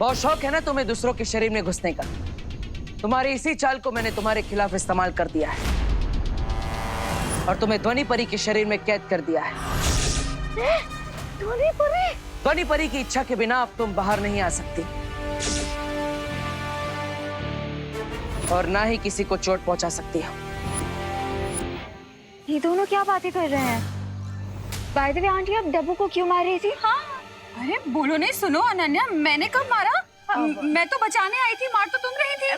बहुत शौक है ना तुम्हें दूसरों के शरीर में घुसने का। तुम्हारी इसी चाल को मैंने तुम्हारे खिलाफ इस्तेमाल कर दिया है और तुम्हें ध्वनि परी के शरीर में कैद कर दिया है। ध्वनि परी? ध्वनि परी की इच्छा के बिना अब तुम बाहर नहीं आ सकती और ना ही किसी को चोट पहुंचा सकती हो। ये दोनों क्या बातें कर रहे हैं? बाय द वे आंटी, आप डब्बू को क्यों मार रही थी? हाँ, अरे बोलो नहीं, सुनो अनन्या, मैंने कब मारा? मैं तो बचाने आई थी, मार तो तुम रही थी।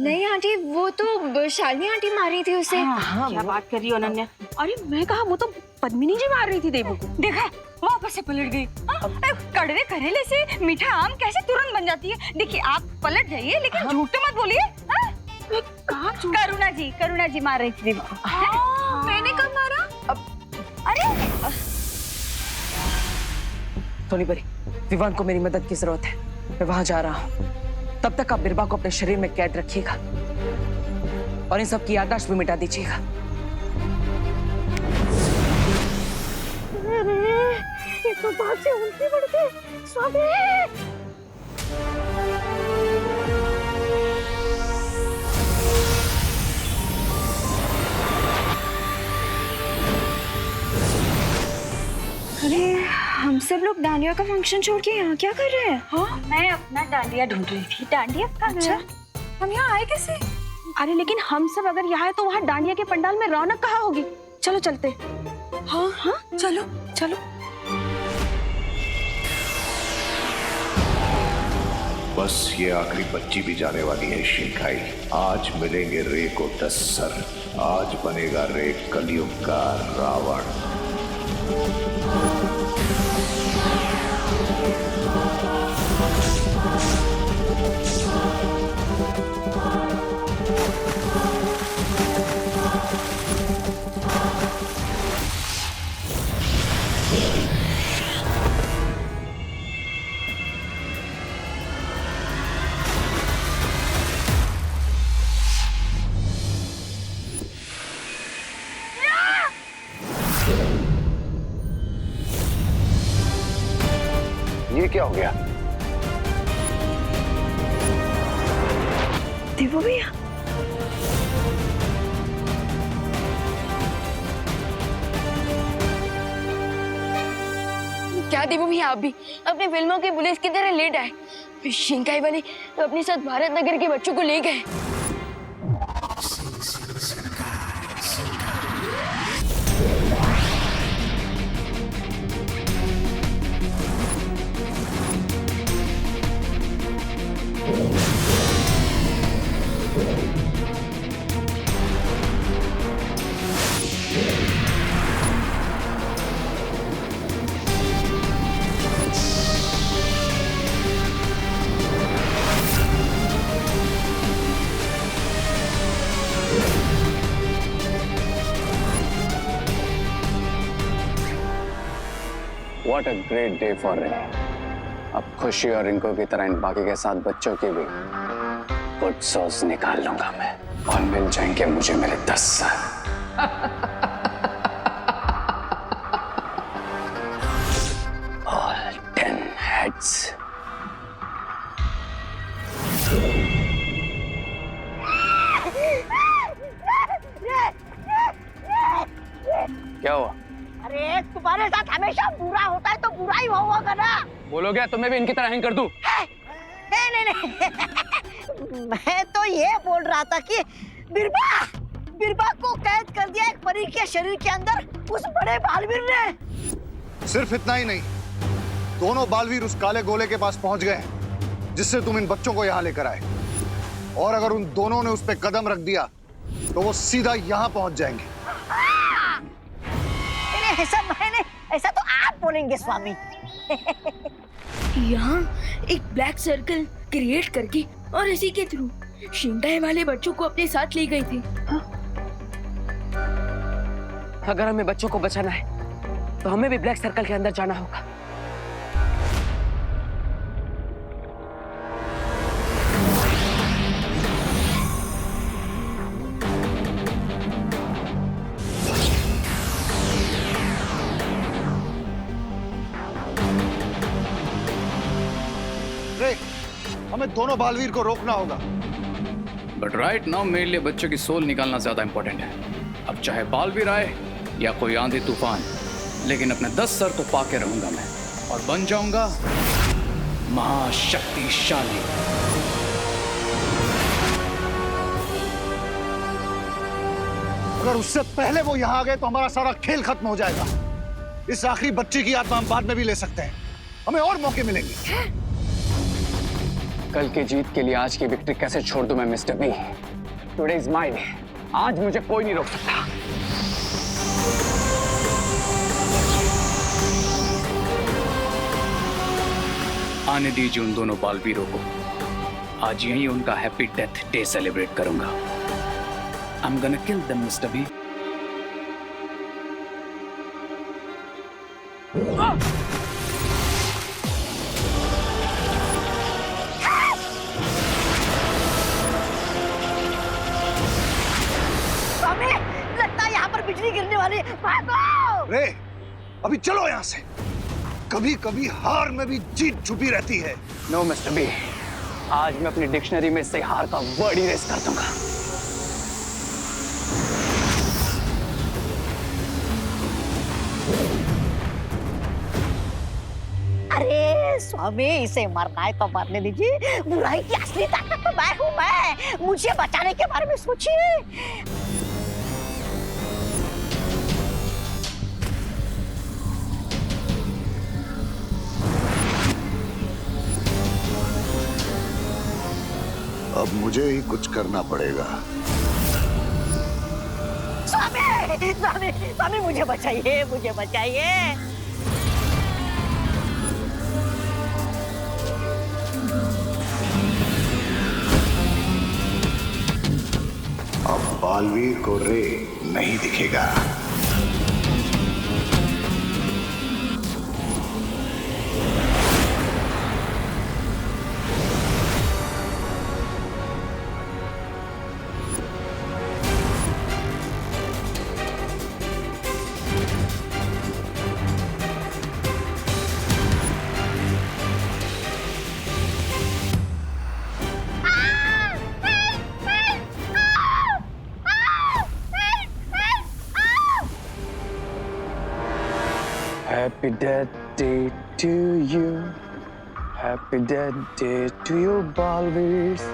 नहीं आंटी, वो तो शालिनी आंटी मार रही थी उसे। हाँ, क्या बात कर रही हो अनन्या? अरे मैं कहा, वो तो पद्मिनी जी मार रही थी देवू को। देखा, वापस से पलट गई। कड़वे करेले से मीठा आम कैसे तुरंत बन जाती है? देखिए, आप पलट जाइए, लेकिन झूठ तो मत बोलिए। करुणा जी मार रही थी देवू को। मैंने कब मारा? अरे ध्वनि परी, विवान को मेरी मदद की जरूरत है। मैं वहां जा रहा हूं। तब तक आप बिरबा को अपने शरीर में कैद रखिएगा और इन सब की याददाश्त भी मिटा दीजिएगा। ये तो बात से उल्टी बढ़ गई। स्वामी, अरे हम सब लोग डांडिया का फंक्शन छोड़ के यहाँ क्या कर रहे हैं? हाँ, मैं अपना डांडिया ढूंढ रही थी। डांडिया? अच्छा, हम यहाँ आए कैसे? अरे लेकिन हम सब अगर यहाँ है तो वहाँ डांडिया के पंडाल में रौनक कहाँ होगी? चलो चलते। हाँ हाँ, चलो चलो। बस ये आखिरी बच्ची भी जाने वाली है शिंकाई। आज मिलेंगे रे को 10 सर। आज बनेगा रे कलयुग का रावण। ये क्या हो गया? देवू भैया, क्या देवू भैया, आप भी अपने फिल्मों की पुलिस की तरह लेट आए। शिंकाई वाले अपने साथ भारत नगर के बच्चों को ले गए। What a great day for Ray. अब खुशी और रिंको की तरह इन बाकी के 7 बच्चों की भी गुड सॉस निकाल लूंगा मैं और मिल जाएंगे मुझे मेरे 10 साल। All 10 heads. क्या हुआ? अरे तुम्हारे साथ हमेशा बुरा होता है तो बुरा ही होगा ना। बोलो क्या तुम्हें भी इनकी तरह हैंग कर दूं? नहीं मैं तो ये बोल रहा था कि बिरबा को कैद कर दिया एक परी के शरीर के अंदर उस बड़े बालवीर ने। सिर्फ इतना ही नहीं, दोनों बालवीर उस काले गोले के पास पहुंच गए हैं जिससे तुम इन बच्चों को यहाँ लेकर आए। और अगर उन दोनों ने उस पर कदम रख दिया तो वो सीधा यहाँ पहुंच जाएंगे। ऐसा तो आप बोलेंगे स्वामी। यहाँ एक ब्लैक सर्कल क्रिएट करके और इसी के थ्रू शिंकाई वाले बच्चों को अपने साथ ले गई थी। अगर हमें बच्चों को बचाना है तो हमें भी ब्लैक सर्कल के अंदर जाना होगा। हमें दोनों बालवीर को रोकना होगा। बट राइट नाउ मेरे लिए बच्चों की सोल निकालना ज्यादा इंपॉर्टेंट है। अब चाहे बालवीर आए या कोई आंधी तूफान, लेकिन अपने 10 सर तो पाके रहूंगा मैं और बन जाऊंगा महाशक्तिशाली। अगर उससे पहले वो यहाँ आ गए तो हमारा सारा खेल खत्म हो जाएगा। इस आखिरी बच्ची की आत्मा हम बाद में भी ले सकते हैं, हमें और मौके मिलेंगे। कल की जीत के लिए आज की विक्ट्री कैसे छोड़ दूं मैं mister B? Today is my day. आज मुझे कोई नहीं रोक सकता। आने दीजिए उन दोनों बालवीरों को। आज यही उनका हैप्पी डेथ डे सेलिब्रेट करूंगा। I'm gonna kill them, Mr. B. स्वामी, लगता है यहाँ पर बिजली गिरने वाली है। भागो! रे, अभी चलो यहाँ से। कभी कभी हार में भी जीत छुपी रहती है। No, Mr. B. आज मैं अपनी डिक्शनरी में से हार का वर्ड इरेज कर दूंगा। अरे स्वामी, इसे मरना है तो मरने दीजिए। बुराई की असली ताकत तो मैं हूँ। मैं मुझे बचाने के बारे में सोचिए। अब मुझे ही कुछ करना पड़ेगा। स्वामी, स्वामी, स्वामी, मुझे बचाइए, मुझे बचाइए। अब बालवीर को रे नहीं दिखेगा। Happy death day to you. Happy death day to you, Balveers.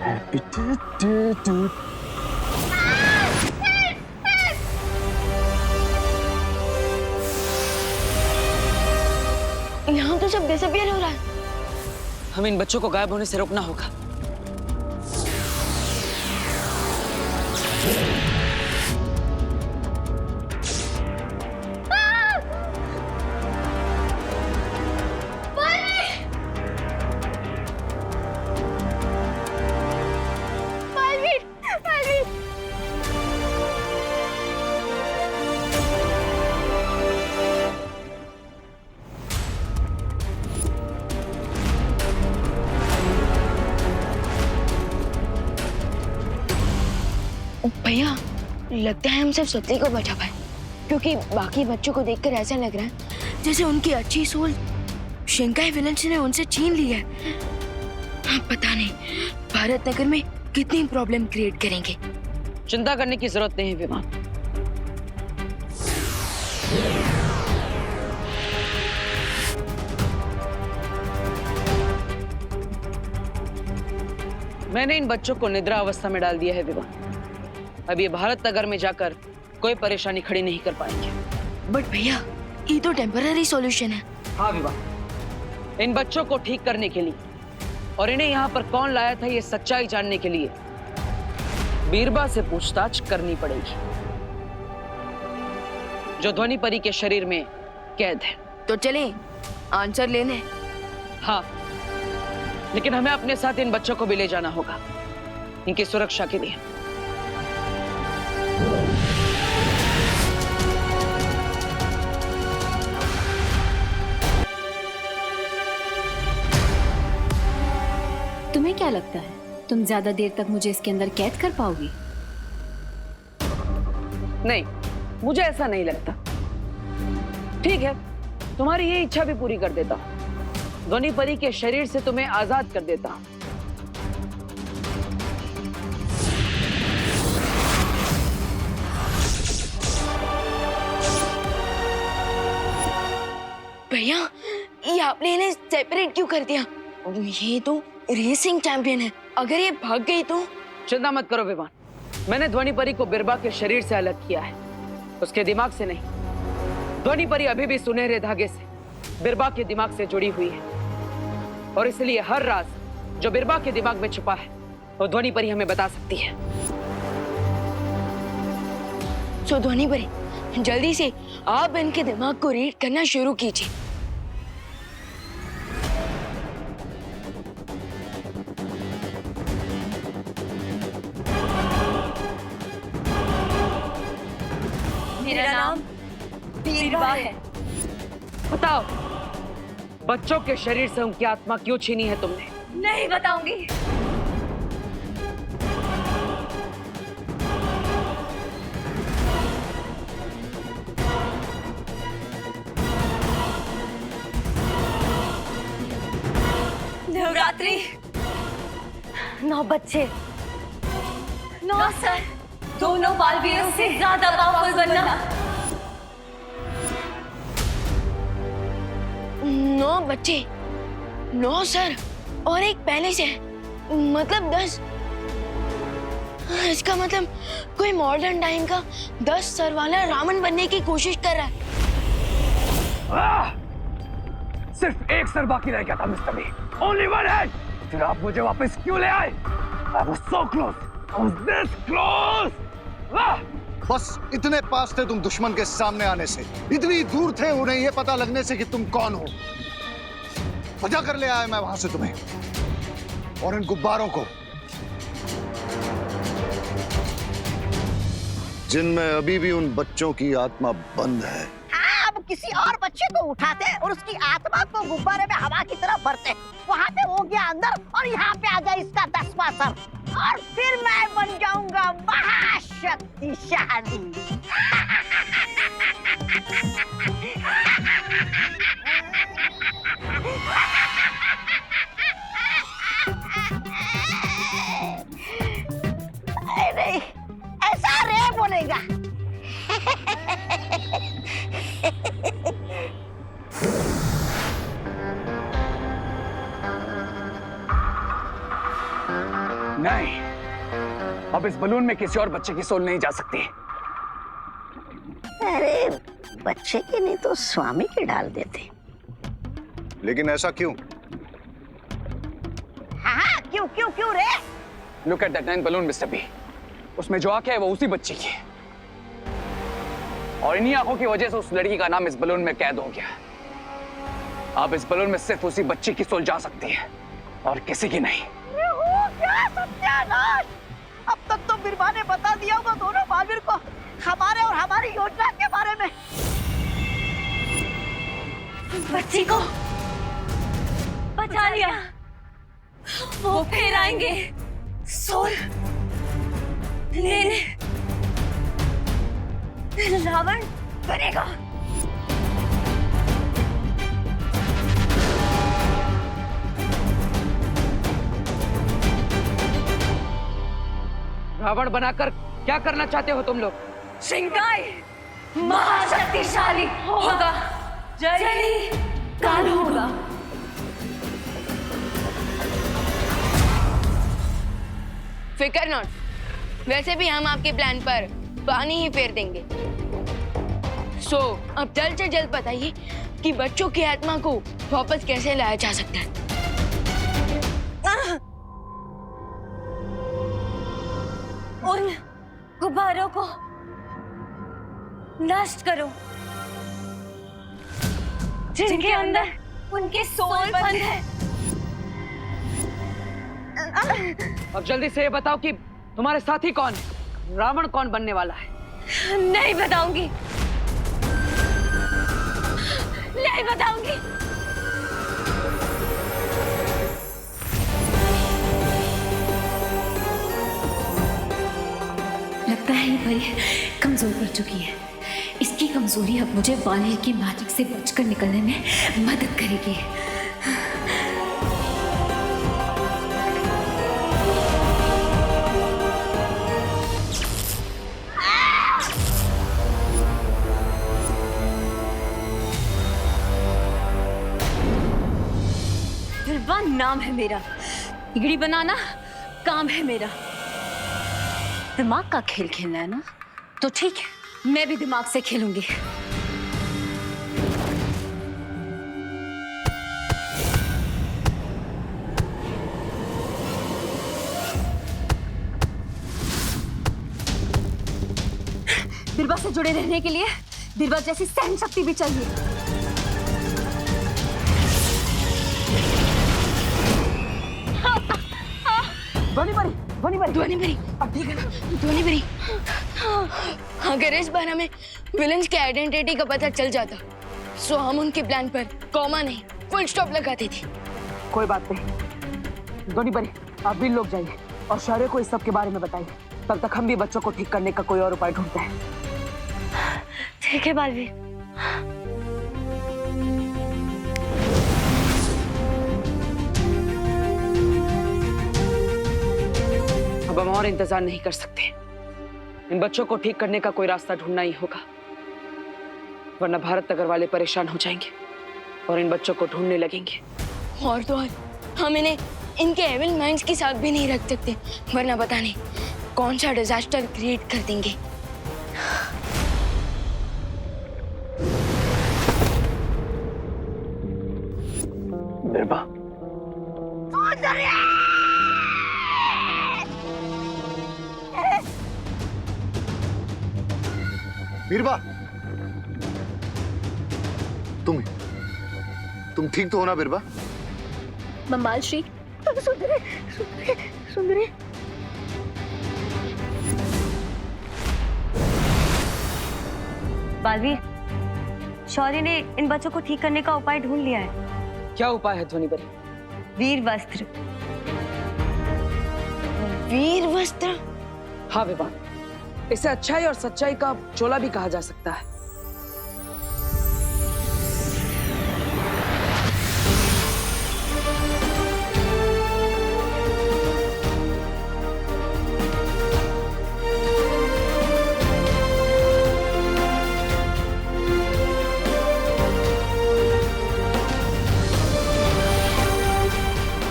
Happy death day to यहाँ तो सब डिसअपियर हो रहा है। हमें इन बच्चों को गायब होने से रोकना होगा। भैया, लगता है हम सिर्फ सत्ती को बचा पाए, क्योंकि बाकी बच्चों को देखकर ऐसा लग रहा है जैसे उनकी अच्छी सोल शिंकाई विलेंस ने उनसे छीन ली है। पता नहीं भारत नगर में कितनी प्रॉब्लम क्रिएट करेंगे। चिंता करने की जरूरत नहीं है विमान। मैंने इन बच्चों को निद्रा अवस्था में डाल दिया है विमान। अब ये भारत नगर में जाकर कोई परेशानी खड़ी नहीं कर पाएंगे। बट भैया, ये तो टेम्पररी सॉल्यूशन है। हाँ विवाह, इन बच्चों को ठीक करने के लिए और इन्हें यहाँ पर कौन लाया था ये सच्चाई जानने के लिए बीरबा से पूछताछ करनी पड़ेगी, जो ध्वनि परी के शरीर में कैद है। तो चले आंसर लेने। हाँ, लेकिन हमें अपने साथ इन बच्चों को भी ले जाना होगा, इनकी सुरक्षा के लिए। तुम्हें क्या लगता है तुम ज्यादा देर तक मुझे इसके अंदर कैद कर पाओगी? नहीं, मुझे ऐसा नहीं लगता। ठीक है, तुम्हारी ये इच्छा भी पूरी कर देता हूं। ध्वनि परी के शरीर से तुम्हें आजाद कर देता हूं। भैया, ये आपने इन्हें सेपरेट क्यों कर दिया? ये तो रेसिंग चैंपियन है, अगर ये भाग गई तो? चिंता मत करो विमान, मैंने ध्वनि परी को बिरबा के शरीर से अलग किया है, उसके दिमाग से नहीं। ध्वनि परी अभी भी सुनहरे धागे से बिरबा के दिमाग से जुड़ी हुई है, और इसलिए हर राज जो बिरबा के दिमाग में छुपा है वो ध्वनि परी हमें बता सकती है। सो ध्वनि परी, जल्दी से आप इनके दिमाग को रीड करना शुरू कीजिए। मेरा नाम बिरबा है। बताओ, बच्चों के शरीर से उनकी आत्मा क्यों छीनी है तुमने? नहीं बताऊंगी। नवरात्रि, 9 बच्चे, 9 सर, दोनों बालवीरों से ज्यादा पावरफुल बनना। 9 बच्चे, 9 सर और एक पहले से, मतलब 10। इसका मतलब कोई मॉडर्न टाइम का 10 सर वाला रावण बनने की कोशिश कर रहा है। सिर्फ एक सर बाकी रह गया था mister B. Only one head. फिर आप मुझे वापस क्यों ले आए? I was so close. I was this close. बस इतने पास थे तुम दुश्मन के सामने आने से, इतनी दूर थे उन्हें ये पता लगने से कि तुम कौन हो। बजा कर ले आया मैं वहां से तुम्हें और इन गुब्बारों को, जिनमें अभी भी उन बच्चों की आत्मा बंद है। अब किसी और बच्चे को उठाते और उसकी आत्मा को गुब्बारे में हवा की तरह भरते, वहाँ पे वो गया अंदर और यहाँ पे आ जाए इसका 10वां सर, और फिर मैं बन जाऊंगा महाशक्तिशाली। नहीं, ऐसा रे बोलेगा। नहीं, अब इस बलून में किसी और बच्चे की सोल नहीं जा सकती। अरे बच्चे की नहीं तो स्वामी की डाल देते। लेकिन ऐसा क्यों? हाँ, क्यों क्यों क्यों रे? Look at that 9 balloon, mister B. उसमें जो आंखें है वो उसी बच्ची की है, और इन्हीं आंखों की वजह से उस लड़की का नाम इस बलून में कैद हो गया। अब इस बलून में सिर्फ उसी बच्ची की सोल जा सकती है और किसी की नहीं। क्या सत्यानाश! अब तक तो बिरबा ने बता दिया होगा दोनों बालवीर को हमारे और हमारी योजना के बारे में। बच्ची को बचा लिया, वो फिर आएंगे सोल लेने। रावण बनेगा। रावण बनाकर क्या करना चाहते हो तुम लोग? शिंकाई महाशक्तिशाली होगा, जली काल होगा। फिकर नॉट, वैसे भी हम आपके प्लान पर पानी ही फेर देंगे। सो अब जल्द से जल्द बताइए कि बच्चों की आत्मा को वापस कैसे लाया जा सकता है। उन गुब्बारों को नष्ट करो जिनके अंदर उनके सोल बंद है। अब जल्दी से ये बताओ कि तुम्हारे साथी कौन है, रावण कौन बनने वाला है? नहीं बताऊंगी, नहीं बताऊंगी। लगता है ये परी कमजोर पड़ चुकी है। इसकी कमजोरी अब मुझे वालिर की मैजिक से बचकर निकलने में मदद करेगी। नाम है मेरा, बिगड़ी बनाना काम है मेरा। दिमाग का खेल खेलना है ना, तो ठीक है, मैं भी दिमाग से खेलूंगी। बिरबा से जुड़े रहने के लिए बिरबा जैसी सहन शक्ति भी चाहिए। ध्वनि परी, अगर इस बार हमें विलन्स की आइडेंटिटी का पता चल जाता, तो हम उनके प्लान पर कॉमा नहीं फुल स्टॉप लगाते थे। कोई बात नहीं ध्वनि परी, आप भी लोग जाइए और शौर्य को इस सब के बारे में बताइए। तब तक हम भी बच्चों को ठीक करने का कोई और उपाय ढूंढते हैं। ठीक है बालवीर। अब हम और इंतजार नहीं कर सकते। इन बच्चों को ठीक करने का कोई रास्ता ढूंढना ही होगा, वरना भारत नगर वाले परेशान हो जाएंगे और इन बच्चों को ढूंढने लगेंगे। और तो और हम इन्हें इनके एविल माइंड्स के साथ भी नहीं रख सकते, वरना पता नहीं कौन सा डिजास्टर क्रिएट कर देंगे। बिरबा, बीरबा, तुम ठीक तो हो ना बीरबा? बम्बाल श्री, सुंदरी। बालवीर, शौर्य ने इन बच्चों को ठीक करने का उपाय ढूंढ लिया है। क्या उपाय है ध्वनि परी? वीर वस्त्र। वीर वस्त्र? हाँ विवान, इसे अच्छाई और सच्चाई का चोला भी कहा जा सकता है।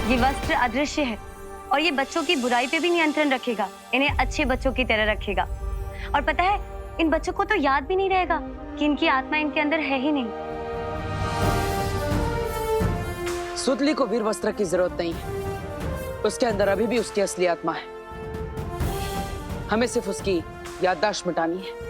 ये वस्त्र अदृश्य है और ये बच्चों की बुराई पे भी नियंत्रण रखेगा, इन्हें अच्छे बच्चों की तरह रखेगा। और पता है, इन बच्चों को तो याद भी नहीं रहेगा कि इनकी आत्मा इनके अंदर है ही नहीं। सुतली को वीर वस्त्र की जरूरत नहीं है, उसके अंदर अभी भी उसकी असली आत्मा है। हमें सिर्फ उसकी याददाश्त मिटानी है।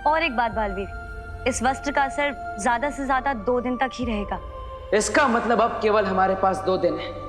और एक बात बालवीर, इस वस्त्र का असर ज्यादा से ज्यादा 2 दिन तक ही रहेगा। इसका मतलब अब केवल हमारे पास 2 दिन है।